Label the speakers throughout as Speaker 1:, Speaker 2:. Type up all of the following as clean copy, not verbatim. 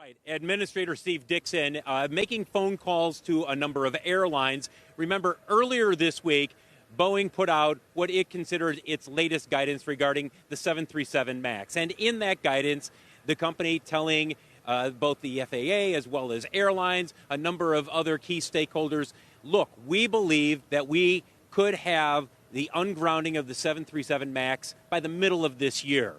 Speaker 1: Right. Administrator Steve Dixon making phone calls to a number of airlines. Remember, earlier this week, Boeing put out what it considered its latest guidance regarding the 737 MAX. And in that guidance, the company telling both the FAA as well as airlines, a number of other key stakeholders, look, we believe that we could have the ungrounding of the 737 MAX by the middle of this year.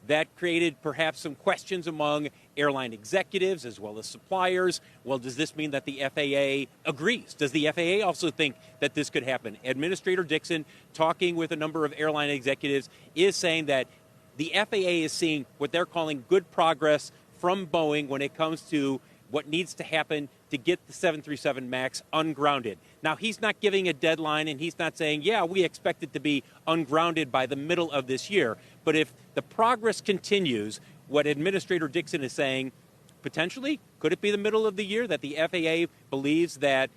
Speaker 1: That created perhaps some questions among airline executives as well as suppliers. Well, does this mean that the FAA agrees? Does the FAA also think that this could happen? Administrator Dixon, talking with a number of airline executives, is saying that the FAA is seeing what they're calling good progress from Boeing when it comes to what needs to happen to get the 737 MAX ungrounded. Now, he's not giving a deadline, and he's not saying, yeah, we expect it to be ungrounded by the middle of this year. But if the progress continues, what Administrator Dixon is saying, potentially, could it be the middle of the year that the FAA believes that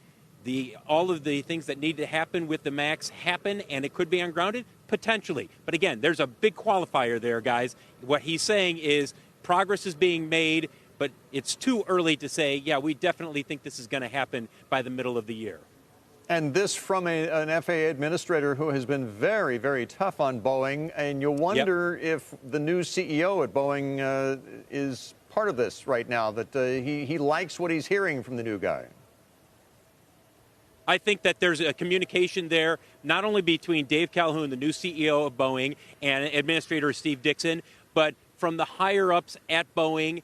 Speaker 1: all of the things that need to happen with the MAX happen and it could be ungrounded? Potentially. But again, there's a big qualifier there, guys. What he's saying is progress is being made, but it's too early to say, yeah, we definitely think this is going to happen by the middle of the year.
Speaker 2: And this from an FAA administrator who has been very, very tough on Boeing. And you wonder if the new CEO at Boeing is part of this right now, that he likes what he's hearing from the new guy.
Speaker 1: I think that there's a communication there, not only between Dave Calhoun, the new CEO of Boeing, and Administrator Steve Dixon, but from the higher-ups at Boeing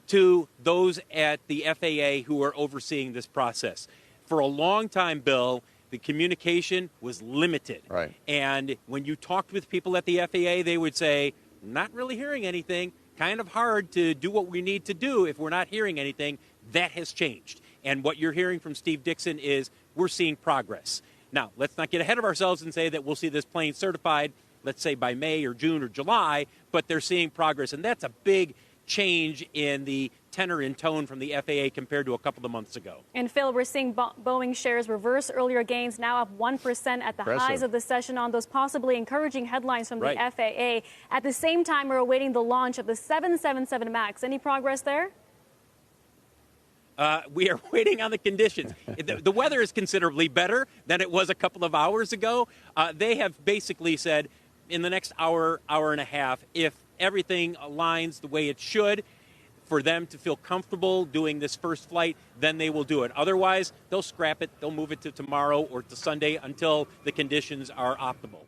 Speaker 1: to those at the FAA who are overseeing this process. For a long time, Bill, the communication was limited.
Speaker 2: Right.
Speaker 1: And when you talked with people at the FAA, they would say, not really hearing anything, kind of hard to do what we need to do if we're not hearing anything. That has changed. And what you're hearing from Steve Dixon is we're seeing progress. Now, let's not get ahead of ourselves and say that we'll see this plane certified, let's say by May or June or July, but they're seeing progress. And that's a big change in the tenor and tone from the FAA compared to a couple of months ago.
Speaker 3: And Phil, we're seeing Boeing shares reverse earlier gains, now up 1% at the highs of the session on those possibly encouraging headlines from the FAA. At the same time, we're awaiting the launch of the 777 MAX. Any progress there?
Speaker 1: We are waiting on the conditions. The weather is considerably better than it was a couple of hours ago. They have basically said in the next hour, hour and a half, if everything aligns the way it should, for them to feel comfortable doing this first flight, then they will do it. Otherwise, they'll scrap it. They'll move it to tomorrow or to Sunday until the conditions are optimal.